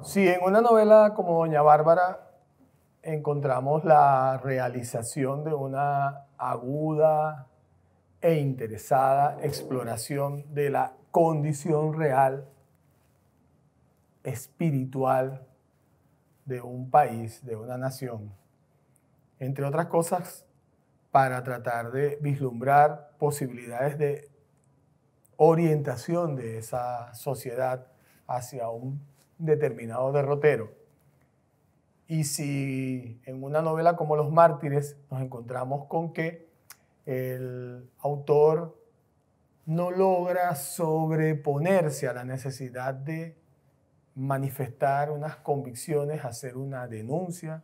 Si en una novela como Doña Bárbara encontramos la realización de una aguda e interesada exploración de la condición real, espiritual de un país, de una nación, entre otras cosas, para tratar de vislumbrar posibilidades de orientación de esa sociedad hacia un determinado derrotero. Y si en una novela como Los Mártires nos encontramos con que el autor no logra sobreponerse a la necesidad de manifestar unas convicciones, hacer una denuncia,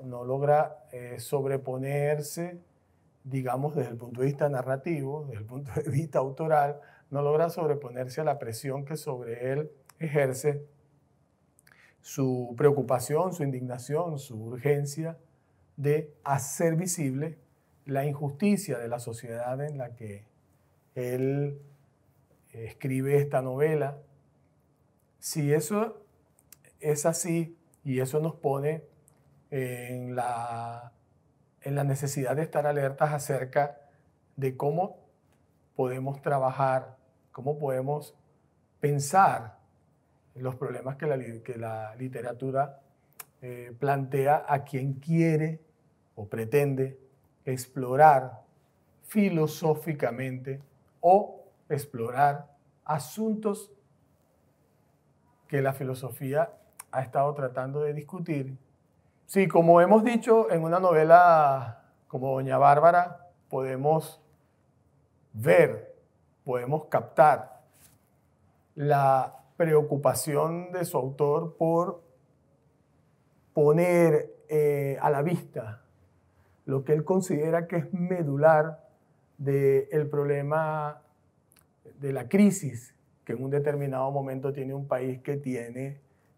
no logra sobreponerse, digamos, desde el punto de vista narrativo, desde el punto de vista autoral, no logra sobreponerse a la presión que sobre él ejerce su preocupación, su indignación, su urgencia de hacer visible la injusticia de la sociedad en la que él escribe esta novela. Si eso es así y eso nos pone en la necesidad de estar alertas acerca de cómo podemos trabajar, cómo podemos pensar los problemas que la literatura plantea a quien quiere o pretende explorar filosóficamente o explorar asuntos que la filosofía ha estado tratando de discutir. Sí, como hemos dicho, en una novela como Doña Bárbara podemos ver, podemos captar la preocupación de su autor por poner a la vista lo que él considera que es medular del problema de la crisis que en un determinado momento tiene un país que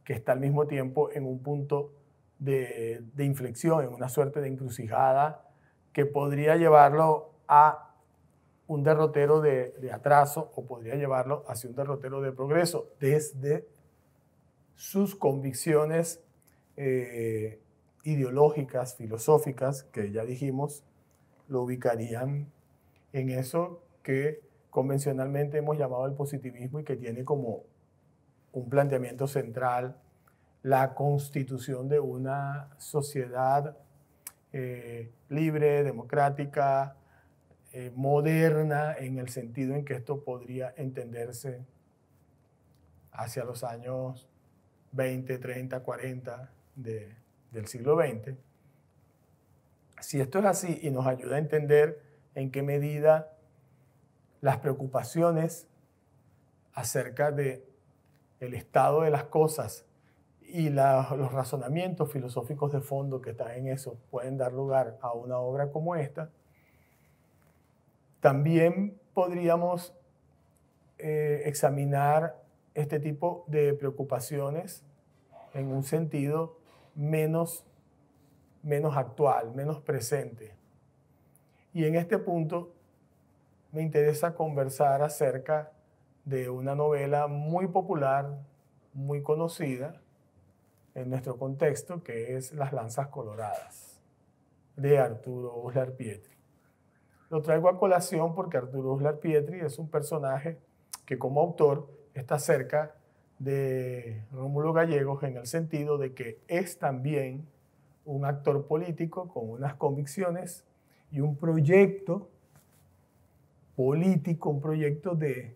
está al mismo tiempo en un punto de inflexión, en una suerte de encrucijada que podría llevarlo a un derrotero de atraso o podría llevarlo hacia un derrotero de progreso desde sus convicciones ideológicas, filosóficas, que ya dijimos, lo ubicarían en eso que convencionalmente hemos llamado el positivismo y que tiene como un planteamiento central la constitución de una sociedad libre, democrática, moderna, en el sentido en que esto podría entenderse hacia los años 20, 30, 40 del siglo XX. Si esto es así y nos ayuda a entender en qué medida las preocupaciones acerca del estado de las cosas y los razonamientos filosóficos de fondo que están en eso pueden dar lugar a una obra como esta, también podríamos examinar este tipo de preocupaciones en un sentido menos actual, menos presente. Y en este punto me interesa conversar acerca de una novela muy popular, muy conocida en nuestro contexto, que es Las Lanzas Coloradas, de Arturo Uslar Pietri. Lo traigo a colación porque Arturo Uslar Pietri es un personaje que como autor está cerca de Rómulo Gallegos en el sentido de que es también un actor político con unas convicciones y un proyecto político, un proyecto de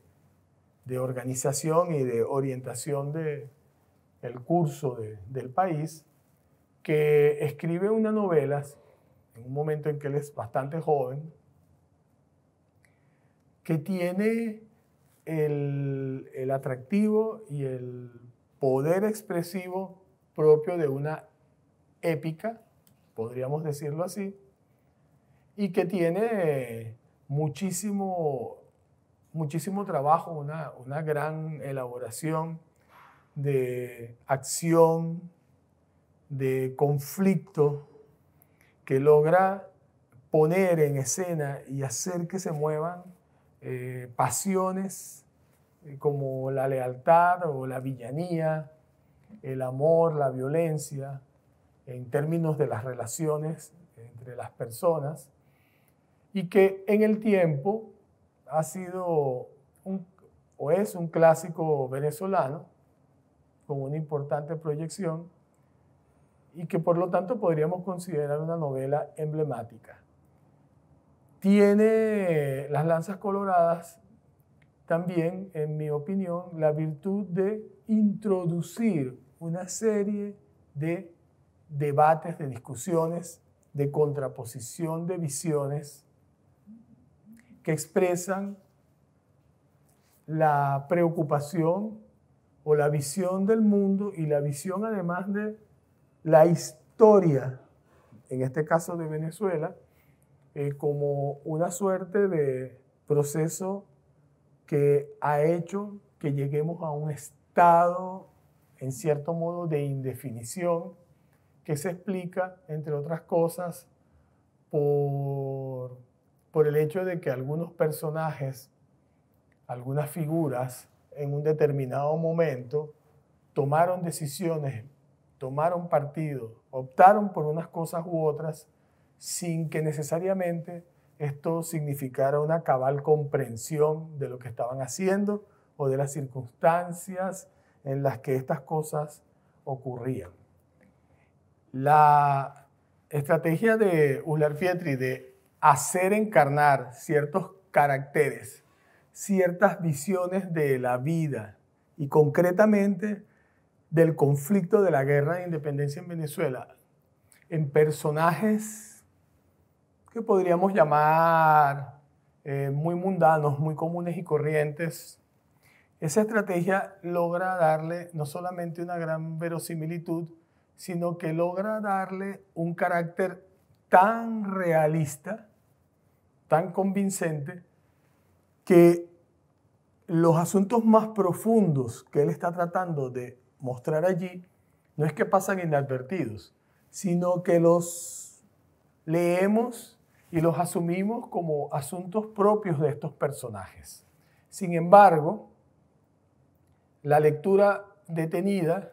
organización y de orientación del curso del país, que escribe una novela en un momento en que él es bastante joven, que tiene el atractivo y el poder expresivo propio de una épica, podríamos decirlo así, y que tiene muchísimo trabajo, una gran elaboración de acción, de conflicto, que logra poner en escena y hacer que se muevan pasiones como la lealtad o la villanía, el amor, la violencia, en términos de las relaciones entre las personas, y que en el tiempo ha sido o es un clásico venezolano con una importante proyección y que por lo tanto podríamos considerar una novela emblemática. Tiene Las Lanzas Coloradas también, en mi opinión, la virtud de introducir una serie de debates, de discusiones, de contraposición de visiones que expresan la preocupación o la visión del mundo y la visión además de la historia, en este caso de Venezuela, como una suerte de proceso que ha hecho que lleguemos a un estado, en cierto modo, de indefinición, que se explica, entre otras cosas, por el hecho de que algunos personajes, algunas figuras, en un determinado momento, tomaron decisiones, tomaron partido, optaron por unas cosas u otras, sin que necesariamente esto significara una cabal comprensión de lo que estaban haciendo o de las circunstancias en las que estas cosas ocurrían. La estrategia de Uslar Pietri de hacer encarnar ciertos caracteres, ciertas visiones de la vida y concretamente del conflicto de la guerra de independencia en Venezuela en personajes que podríamos llamar muy mundanos, muy comunes y corrientes. Esa estrategia logra darle no solamente una gran verosimilitud, sino que logra darle un carácter tan realista, tan convincente, que los asuntos más profundos que él está tratando de mostrar allí no es que pasan inadvertidos, sino que los leemos y los asumimos como asuntos propios de estos personajes. Sin embargo, la lectura detenida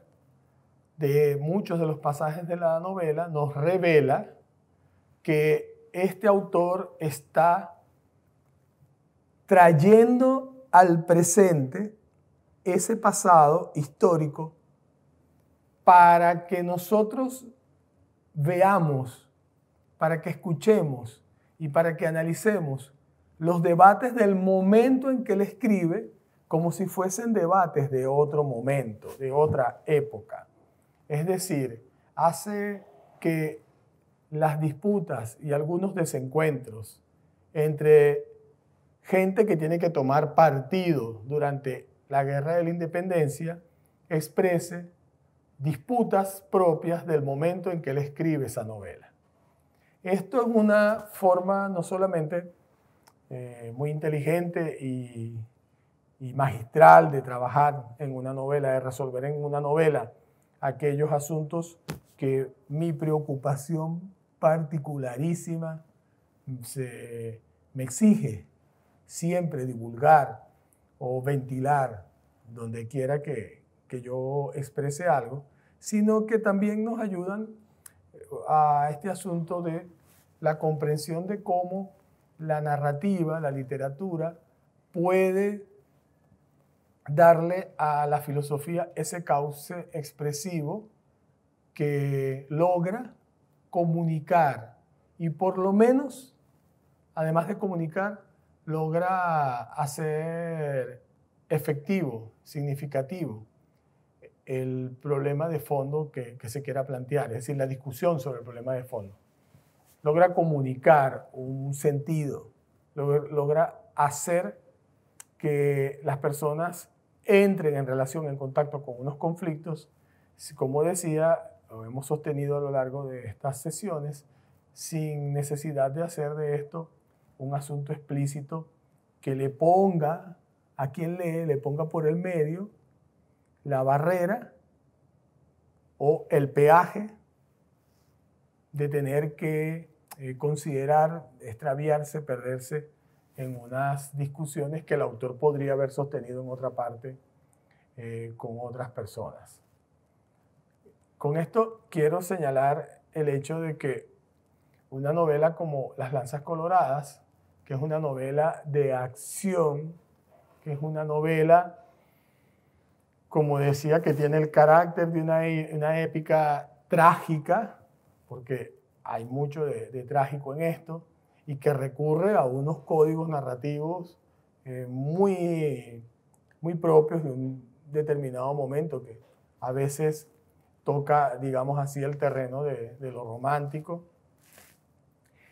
de muchos de los pasajes de la novela nos revela que este autor está trayendo al presente ese pasado histórico para que nosotros veamos, para que escuchemos y para que analicemos los debates del momento en que él escribe como si fuesen debates de otro momento, de otra época. Es decir, hace que las disputas y algunos desencuentros entre gente que tiene que tomar partido durante la Guerra de la Independencia exprese disputas propias del momento en que él escribe esa novela. Esto es una forma no solamente muy inteligente y magistral de trabajar en una novela, de resolver en una novela aquellos asuntos que mi preocupación particularísima me exige siempre divulgar o ventilar donde quiera que yo exprese algo, sino que también nos ayudan a este asunto de la comprensión de cómo la narrativa, la literatura, puede darle a la filosofía ese cauce expresivo que logra comunicar y por lo menos, además de comunicar, logra hacer efectivo, significativo el problema de fondo que se quiera plantear, es decir, la discusión sobre el problema de fondo. Logra comunicar un sentido, logra hacer que las personas entren en relación, en contacto con unos conflictos, como decía, lo hemos sostenido a lo largo de estas sesiones, sin necesidad de hacer de esto un asunto explícito que le ponga a quien lee, le ponga por el medio la barrera o el peaje de tener que considerar, extraviarse, perderse en unas discusiones que el autor podría haber sostenido en otra parte con otras personas. Con esto quiero señalar el hecho de que una novela como Las Lanzas Coloradas, que es una novela de acción, que es una novela, como decía, que tiene el carácter de una épica trágica, porque hay mucho de trágico en esto, y que recurre a unos códigos narrativos muy propios de un determinado momento, que a veces toca, digamos así, el terreno de lo romántico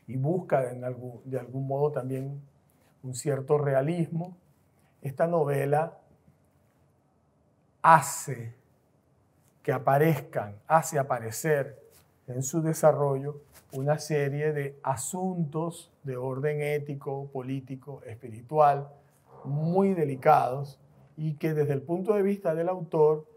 y busca de algún modo también un cierto realismo. Esta novela hace aparecer en su desarrollo una serie de asuntos de orden ético, político, espiritual, muy delicados y que desde el punto de vista del autor,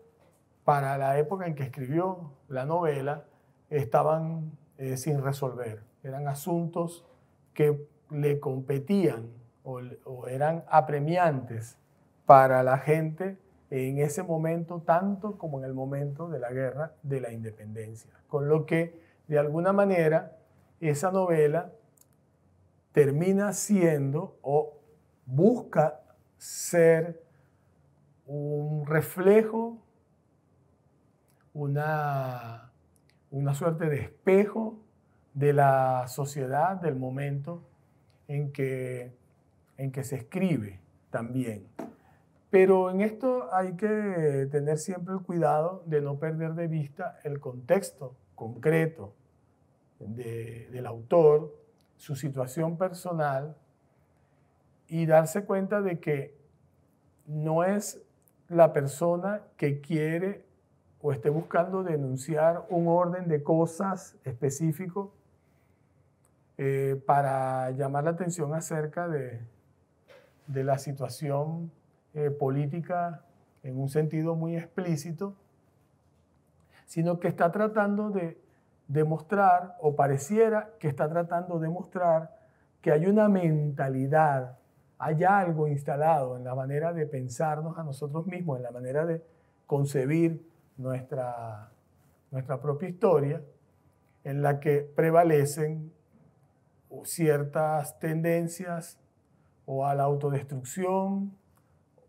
para la época en que escribió la novela, estaban sin resolver. Eran asuntos que le competían o eran apremiantes para la gente en ese momento, tanto como en el momento de la guerra de la independencia. Con lo que, de alguna manera, esa novela termina siendo o busca ser un reflejo, una suerte de espejo de la sociedad, del momento en que se escribe también. Pero en esto hay que tener siempre el cuidado de no perder de vista el contexto concreto del autor, su situación personal, y darse cuenta de que no es la persona que quiere o esté buscando denunciar un orden de cosas específico para llamar la atención acerca de la situación política en un sentido muy explícito, sino que está tratando de demostrar, o pareciera que está tratando de mostrar, que hay una mentalidad, hay algo instalado en la manera de pensarnos a nosotros mismos, en la manera de concebir nuestra propia historia, en la que prevalecen ciertas tendencias o a la autodestrucción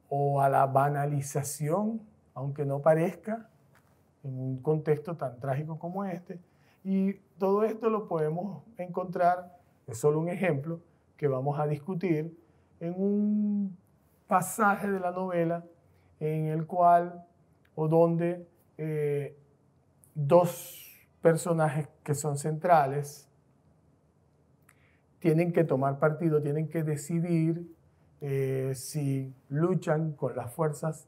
o a la banalización, aunque no parezca, en un contexto tan trágico como este. Y todo esto lo podemos encontrar, es solo un ejemplo que vamos a discutir, en un pasaje de la novela en el cual o donde dos personajes que son centrales tienen que tomar partido, tienen que decidir si luchan con las fuerzas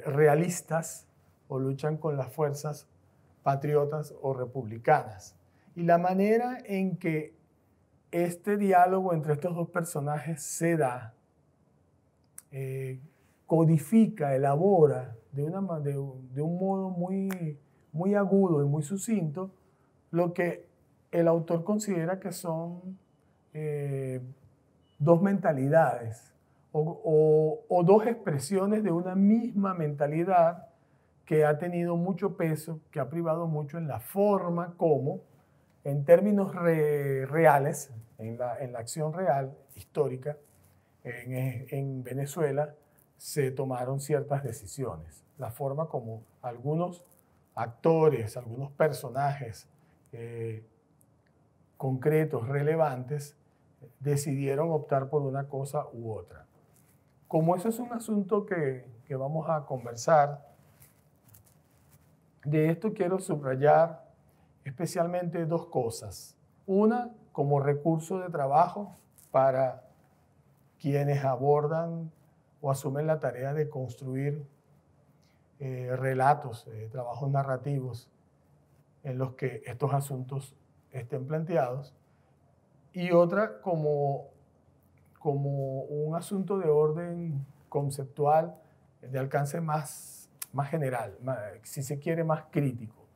realistas o luchan con las fuerzas patriotas o republicanas. Y la manera en que este diálogo entre estos dos personajes se da, codifica, elabora de un modo muy agudo y muy sucinto lo que el autor considera que son dos mentalidades o dos expresiones de una misma mentalidad que ha tenido mucho peso, que ha privado mucho en la forma como, en términos reales, en la acción real, histórica, en Venezuela, se tomaron ciertas decisiones. La forma como algunos actores, algunos personajes concretos, relevantes, decidieron optar por una cosa u otra. Como eso es un asunto que vamos a conversar, de esto quiero subrayar especialmente dos cosas. Una, como recurso de trabajo para quienes abordan o asumen la tarea de construir relatos, trabajos narrativos en los que estos asuntos estén planteados. Y otra, como un asunto de orden conceptual, de alcance más general, si se quiere, más crítico.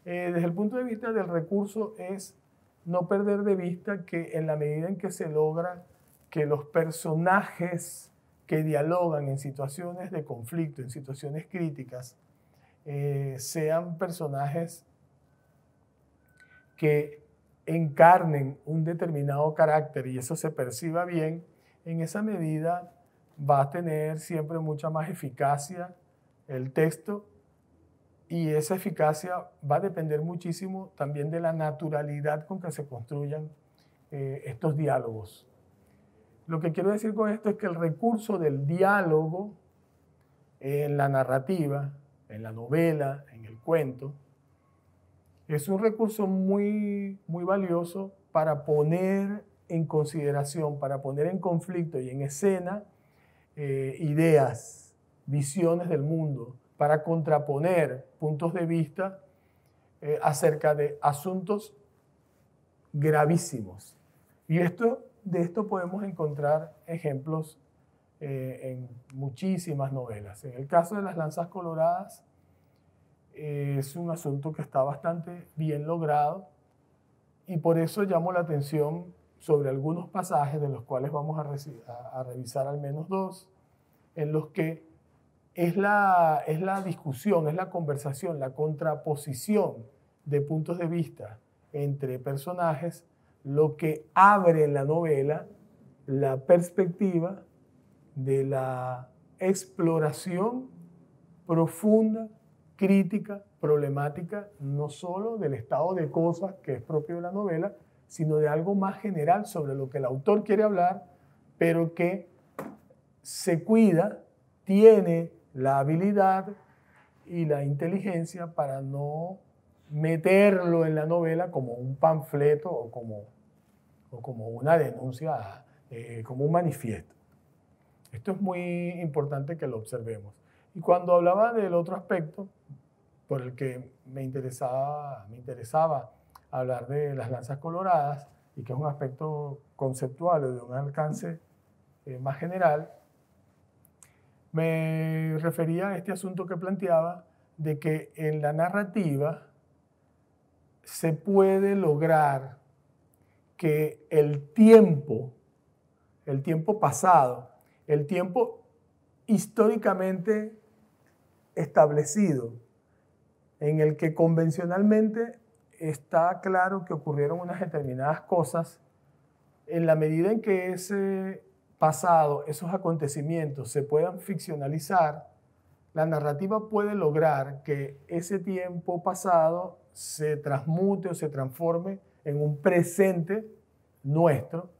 Desde el punto de vista del recurso es no perder de vista que en la medida en que se logra que los personajes que dialogan en situaciones de conflicto, en situaciones críticas, sean personajes que encarnen un determinado carácter y eso se perciba bien, en esa medida va a tener siempre mucha más eficacia el texto y esa eficacia va a depender muchísimo también de la naturalidad con que se construyan estos diálogos. Lo que quiero decir con esto es que el recurso del diálogo en la narrativa, en la novela, en el cuento, es un recurso muy valioso para poner en consideración, para poner en conflicto y en escena ideas, visiones del mundo, para contraponer puntos de vista acerca de asuntos gravísimos. Y de esto podemos encontrar ejemplos en muchísimas novelas. En el caso de Las Lanzas Coloradas, es un asunto que está bastante bien logrado y por eso llamo la atención sobre algunos pasajes de los cuales vamos a revisar al menos dos, en los que es la discusión, es la conversación, la contraposición de puntos de vista entre personajes lo que abre en la novela la perspectiva de la exploración profunda, crítica, problemática, no solo del estado de cosas que es propio de la novela, sino de algo más general sobre lo que el autor quiere hablar, pero que se cuida, tiene la habilidad y la inteligencia para no meterlo en la novela como un panfleto o como una denuncia, como un manifiesto. Esto es muy importante que lo observemos. Y cuando hablaba del otro aspecto, por el que me interesaba hablar de Las Lanzas Coloradas, y que es un aspecto conceptual o de un alcance más general, me refería a este asunto que planteaba de que en la narrativa se puede lograr que el tiempo pasado, el tiempo históricamente establecido, en el que convencionalmente está claro que ocurrieron unas determinadas cosas, en la medida en que ese pasado, esos acontecimientos se puedan ficcionalizar, la narrativa puede lograr que ese tiempo pasado se transmute o se transforme en un presente nuestro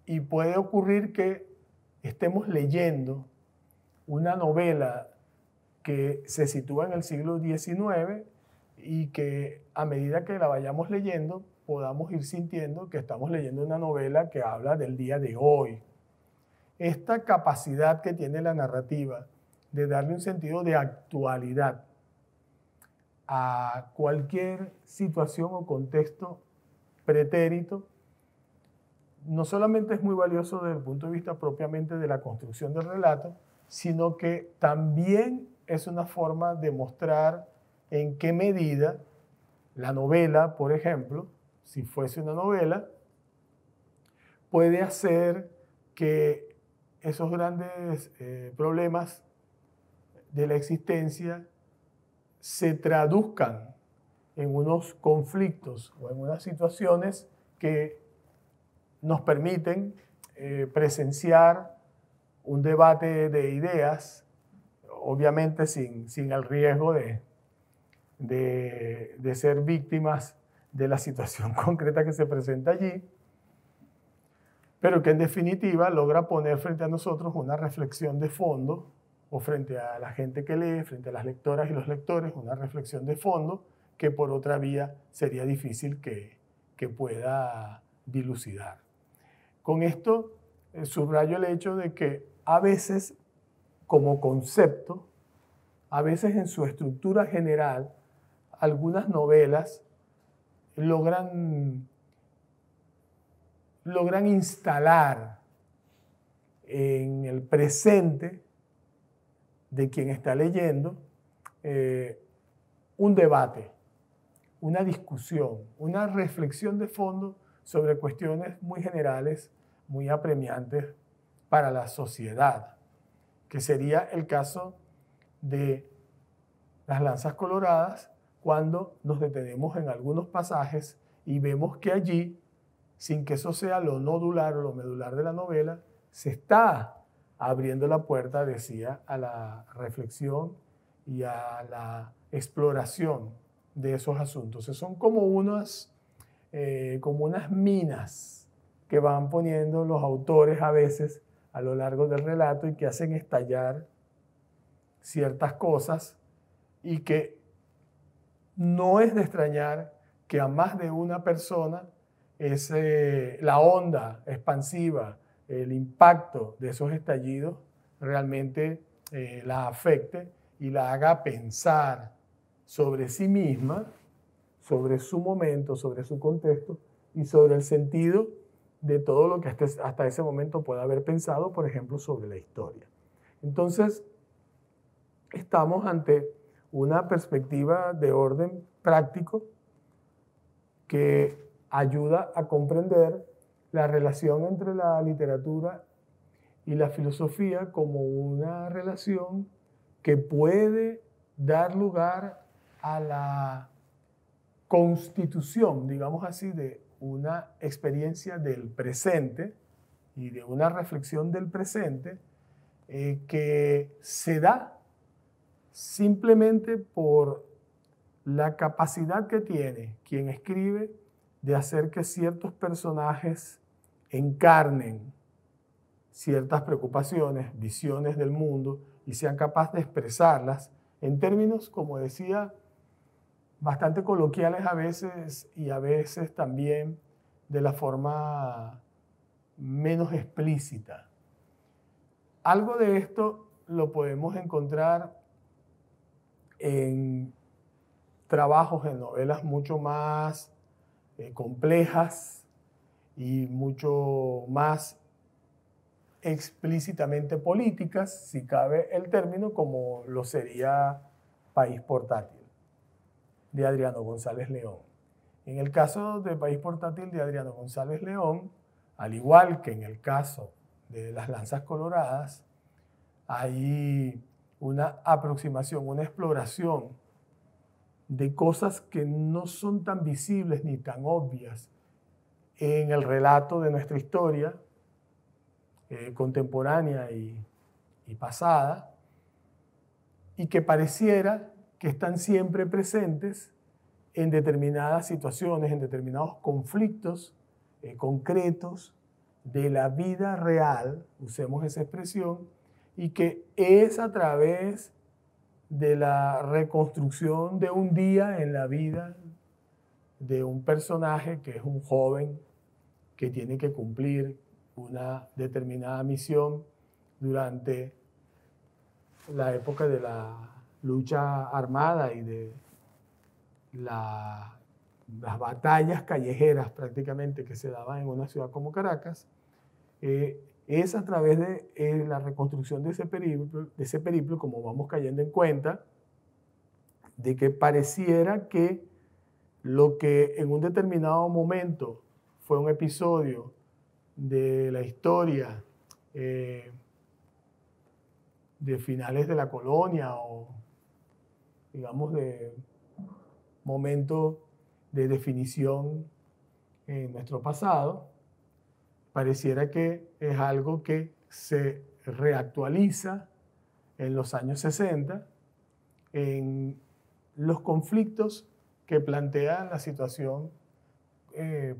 y puede ocurrir que estemos leyendo una novela que se sitúa en el siglo XIX y que a medida que la vayamos leyendo podamos ir sintiendo que estamos leyendo una novela que habla del día de hoy. Esta capacidad que tiene la narrativa de darle un sentido de actualidad a cualquier situación o contexto pretérito, no solamente es muy valioso desde el punto de vista propiamente de la construcción del relato, sino que también es una forma de mostrar en qué medida la novela, por ejemplo, si fuese una novela, puede hacer que esos grandes problemas de la existencia se traduzcan en unos conflictos o en unas situaciones que nos permiten presenciar un debate de ideas, obviamente sin el riesgo de ser víctimas de la situación concreta que se presenta allí, pero que en definitiva logra poner frente a nosotros una reflexión de fondo, o frente a la gente que lee, frente a las lectoras y los lectores, una reflexión de fondo que por otra vía sería difícil que pueda dilucidar. Con esto subrayo el hecho de que a veces, como concepto, a veces en su estructura general, algunas novelas logran instalar en el presente de quien está leyendo un debate, una discusión, una reflexión de fondo sobre cuestiones muy generales, muy apremiantes para la sociedad, que sería el caso de Las lanzas coloradas, cuando nos detenemos en algunos pasajes y vemos que allí, sin que eso sea lo nodular o lo medular de la novela, se está abriendo la puerta, decía, a la reflexión y a la exploración de esos asuntos. Son como unas minas que van poniendo los autores a veces a lo largo del relato y que hacen estallar ciertas cosas, y que no es de extrañar que a más de una persona la onda expansiva, el impacto de esos estallidos realmente la afecte y la haga pensar sobre sí misma, sobre su momento, sobre su contexto y sobre el sentido de todo lo que hasta ese momento pueda haber pensado, por ejemplo, sobre la historia. Entonces, estamos ante una perspectiva de orden práctico que ayuda a comprender la relación entre la literatura y la filosofía como una relación que puede dar lugar a la constitución, digamos así, de una experiencia del presente y de una reflexión del presente que se da simplemente por la capacidad que tiene quien escribe de hacer que ciertos personajes encarnen ciertas preocupaciones, visiones del mundo y sean capaces de expresarlas en términos, como decía, bastante coloquiales a veces y a veces también de la forma menos explícita. Algo de esto lo podemos encontrar en trabajos, en novelas mucho más complejas y mucho más explícitamente políticas, si cabe el término, como lo sería País Portátil, de Adriano González León. En el caso de País Portátil de Adriano González León, al igual que en el caso de Las Lanzas Coloradas, hay una aproximación, una exploración de cosas que no son tan visibles ni tan obvias en el relato de nuestra historia contemporánea y pasada, y que pareciera que están siempre presentes en determinadas situaciones, en determinados conflictos concretos de la vida real, usemos esa expresión, y que es a través de la reconstrucción de un día en la vida de un personaje que es un joven que tiene que cumplir una determinada misión durante la época de la lucha armada y de las batallas callejeras prácticamente que se daban en una ciudad como Caracas. Es a través de la reconstrucción de ese periplo, como vamos cayendo en cuenta, de que pareciera que lo que en un determinado momento fue un episodio de la historia de finales de la colonia o, digamos, de momento de definición en nuestro pasado, pareciera que es algo que se reactualiza en los años 60 en los conflictos que plantean la situación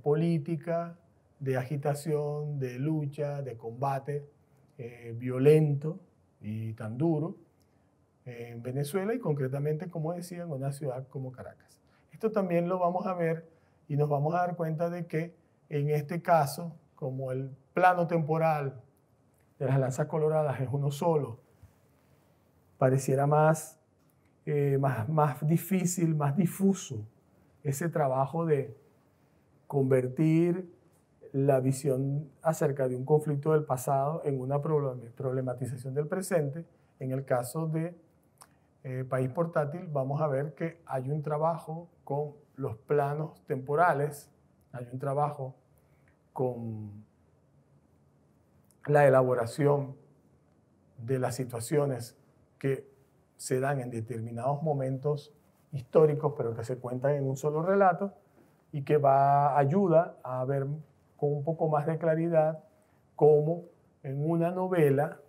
política, de agitación, de lucha, de combate violento y tan duro en Venezuela y concretamente, como decía, en una ciudad como Caracas. Esto también lo vamos a ver y nos vamos a dar cuenta de que en este caso, como el plano temporal de Las Lanzas Coloradas es uno solo, pareciera más difícil, más difuso ese trabajo de convertir la visión acerca de un conflicto del pasado en una problematización del presente. En el caso de País Portátil vamos a ver que hay un trabajo con los planos temporales, hay un trabajo con la elaboración de las situaciones que se dan en determinados momentos históricos, pero que se cuentan en un solo relato y que ayuda a ver con un poco más de claridad cómo en una novela,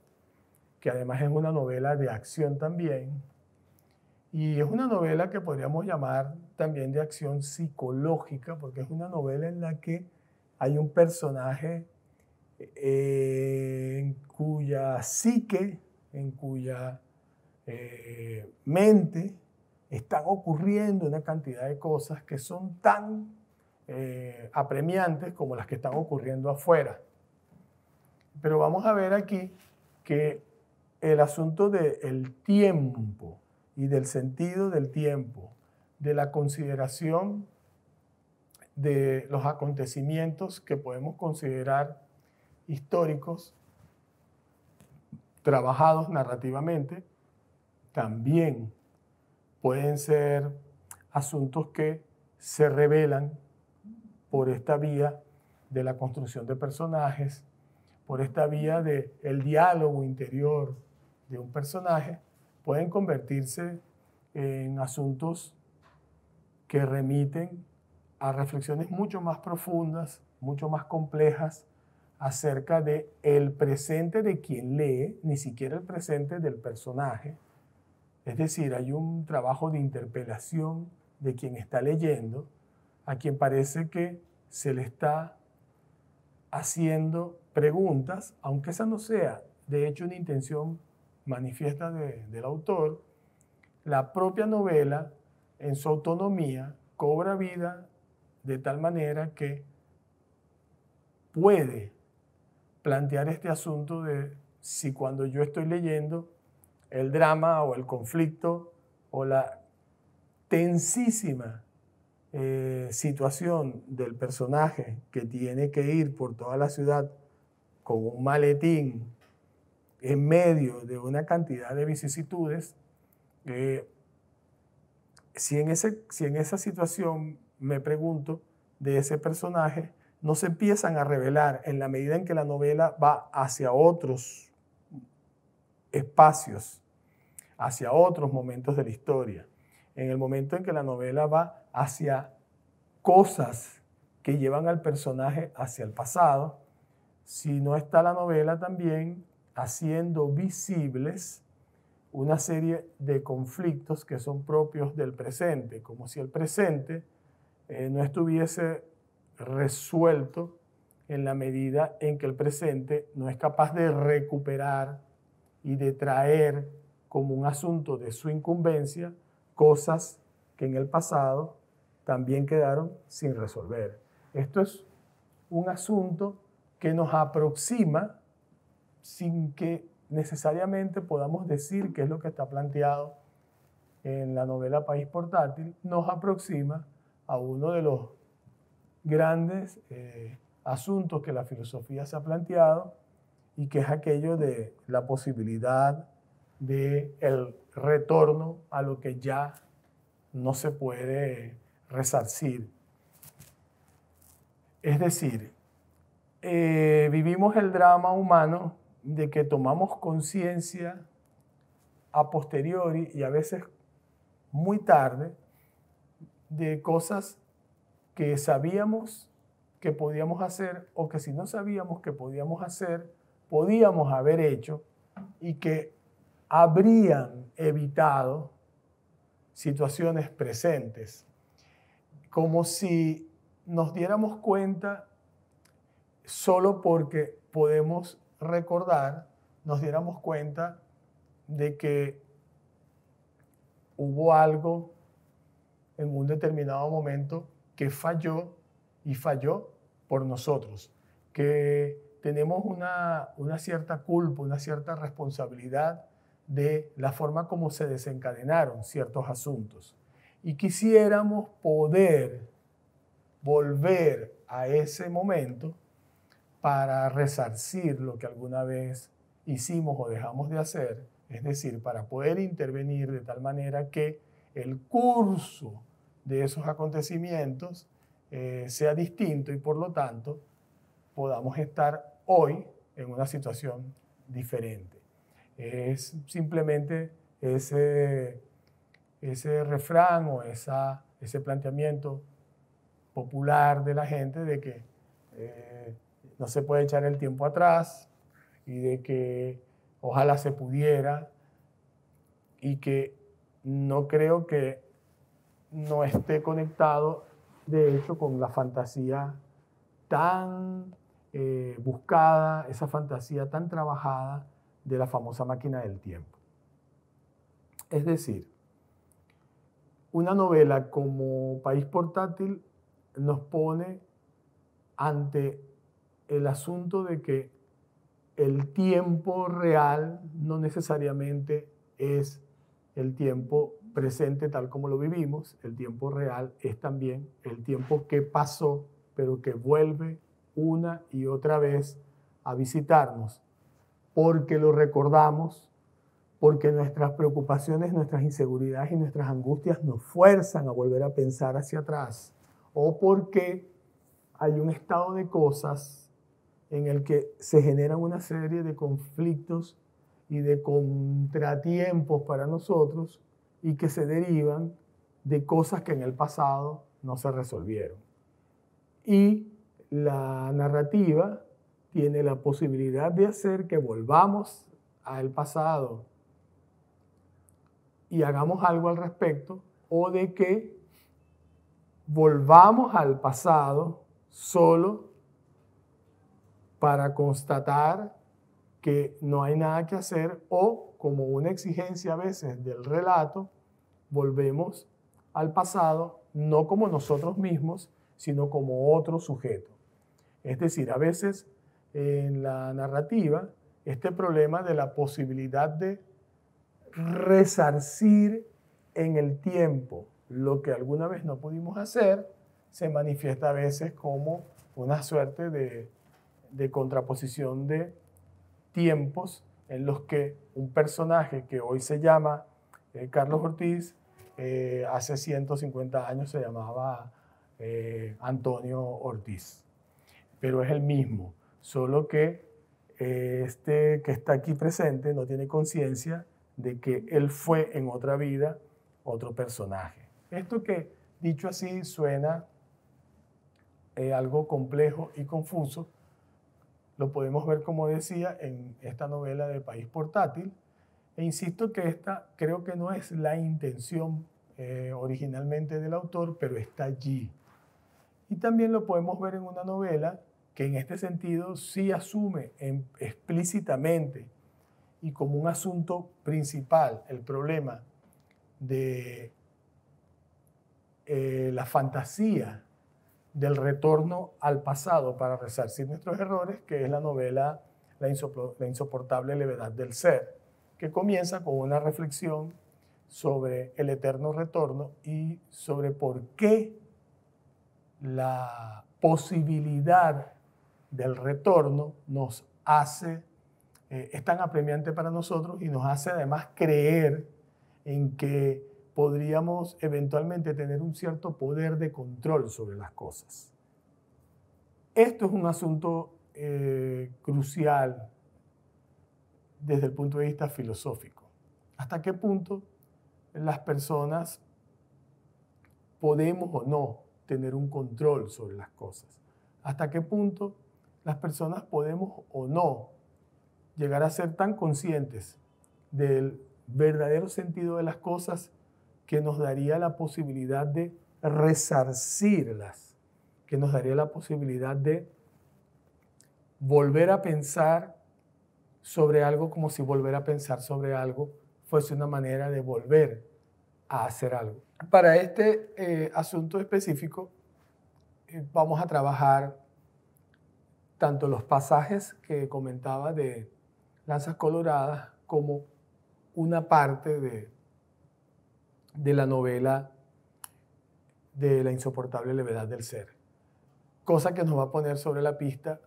que además es una novela de acción también, y es una novela que podríamos llamar también de acción psicológica, porque es una novela en la que hay un personaje en cuya psique, en cuya mente están ocurriendo una cantidad de cosas que son tan apremiantes como las que están ocurriendo afuera. Pero vamos a ver aquí que el asunto del tiempo y del sentido del tiempo, de la consideración de los acontecimientos que podemos considerar históricos, trabajados narrativamente, también pueden ser asuntos que se revelan por esta vía de la construcción de personajes, por esta vía del diálogo interior de un personaje, pueden convertirse en asuntos que remiten a reflexiones mucho más profundas, mucho más complejas, acerca del presente de quien lee, ni siquiera el presente del personaje. Es decir, hay un trabajo de interpelación de quien está leyendo, a quien parece que se le está haciendo preguntas, aunque esa no sea de hecho una intención manifiesta del autor. La propia novela, en su autonomía, cobra vida de tal manera que puede plantear este asunto de si cuando yo estoy leyendo el drama o el conflicto o la tensísima situación del personaje que tiene que ir por toda la ciudad con un maletín en medio de una cantidad de vicisitudes, si en esa situación me pregunto de ese personaje, no se empiezan a revelar en la medida en que la novela va hacia otros espacios, hacia otros momentos de la historia. En el momento en que la novela va hacia cosas que llevan al personaje hacia el pasado, si no está la novela también haciendo visibles una serie de conflictos que son propios del presente, como si el presente no estuviese resuelto en la medida en que el presente no es capaz de recuperar y de traer como un asunto de su incumbencia cosas que en el pasado también quedaron sin resolver. Esto es un asunto que nos aproxima sin que necesariamente podamos decir qué es lo que está planteado en la novela País Portátil, nos aproxima a uno de los grandes asuntos que la filosofía se ha planteado y que es aquello de la posibilidad del retorno a lo que ya no se puede resarcir. Es decir, vivimos el drama humano de que tomamos conciencia a posteriori y a veces muy tarde de cosas que sabíamos que podíamos hacer o que si no sabíamos que podíamos hacer, podíamos haber hecho y que habrían evitado situaciones presentes. Como si nos diéramos cuenta solo porque podemos recordar, nos diéramos cuenta de que hubo algo en un determinado momento que falló y falló por nosotros, que tenemos una cierta culpa, una cierta responsabilidad de la forma como se desencadenaron ciertos asuntos. Y quisiéramos poder volver a ese momento para resarcir lo que alguna vez hicimos o dejamos de hacer, es decir, para poder intervenir de tal manera que el curso de esos acontecimientos sea distinto y por lo tanto podamos estar hoy en una situación diferente. Es simplemente ese refrán o ese planteamiento popular de la gente de que no se puede echar el tiempo atrás y de que ojalá se pudiera, y que no creo que no esté conectado, de hecho, con la fantasía tan buscada, esa fantasía tan trabajada de la famosa máquina del tiempo. Es decir, una novela como País Portátil nos pone ante el asunto de que el tiempo real no necesariamente es el tiempo presente tal como lo vivimos. El tiempo real es también el tiempo que pasó, pero que vuelve una y otra vez a visitarnos, porque lo recordamos, porque nuestras preocupaciones, nuestras inseguridades y nuestras angustias nos fuerzan a volver a pensar hacia atrás, o porque hay un estado de cosas en el que se generan una serie de conflictos y de contratiempos para nosotros y que se derivan de cosas que en el pasado no se resolvieron. Y la narrativa tiene la posibilidad de hacer que volvamos al pasado y hagamos algo al respecto, o de que volvamos al pasado solo para constatar que no hay nada que hacer, o como una exigencia a veces del relato, volvemos al pasado no como nosotros mismos, sino como otro sujeto. Es decir, a veces en la narrativa, este problema de la posibilidad de resarcir en el tiempo lo que alguna vez no pudimos hacer, se manifiesta a veces como una suerte de contraposición de tiempos en los que un personaje que hoy se llama Carlos Ortiz, hace 150 años se llamaba Antonio Ortiz. Pero es el mismo, solo que este que está aquí presente no tiene conciencia de que él fue en otra vida otro personaje. Esto que, dicho así, suena algo complejo y confuso, lo podemos ver, como decía, en esta novela de País Portátil, e insisto que esta creo que no es la intención originalmente del autor, pero está allí. Y también lo podemos ver en una novela que en este sentido sí asume explícitamente y como un asunto principal el problema de la fantasía del retorno al pasado para resarcir nuestros errores, que es la novela La insoportable levedad del ser, que comienza con una reflexión sobre el eterno retorno y sobre por qué la posibilidad del retorno nos hace, es tan apremiante para nosotros y nos hace además creer en que podríamos eventualmente tener un cierto poder de control sobre las cosas. Esto es un asunto crucial desde el punto de vista filosófico. ¿Hasta qué punto las personas podemos o no tener un control sobre las cosas? ¿Hasta qué punto las personas podemos o no llegar a ser tan conscientes del verdadero sentido de las cosas que nos daría la posibilidad de resarcirlas, que nos daría la posibilidad de volver a pensar sobre algo como si volver a pensar sobre algo fuese una manera de volver a hacer algo? Para este asunto específico vamos a trabajar tanto los pasajes que comentaba de Lanzas Coloradas como una parte de la novela de La insoportable levedad del ser, cosa que nos va a poner sobre la pista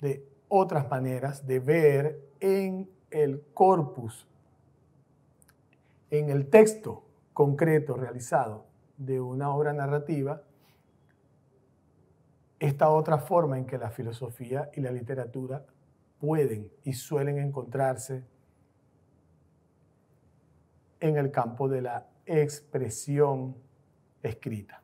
de otras maneras de ver en el corpus, en el texto concreto realizado de una obra narrativa, esta otra forma en que la filosofía y la literatura pueden y suelen encontrarse en el campo de la expresión escrita.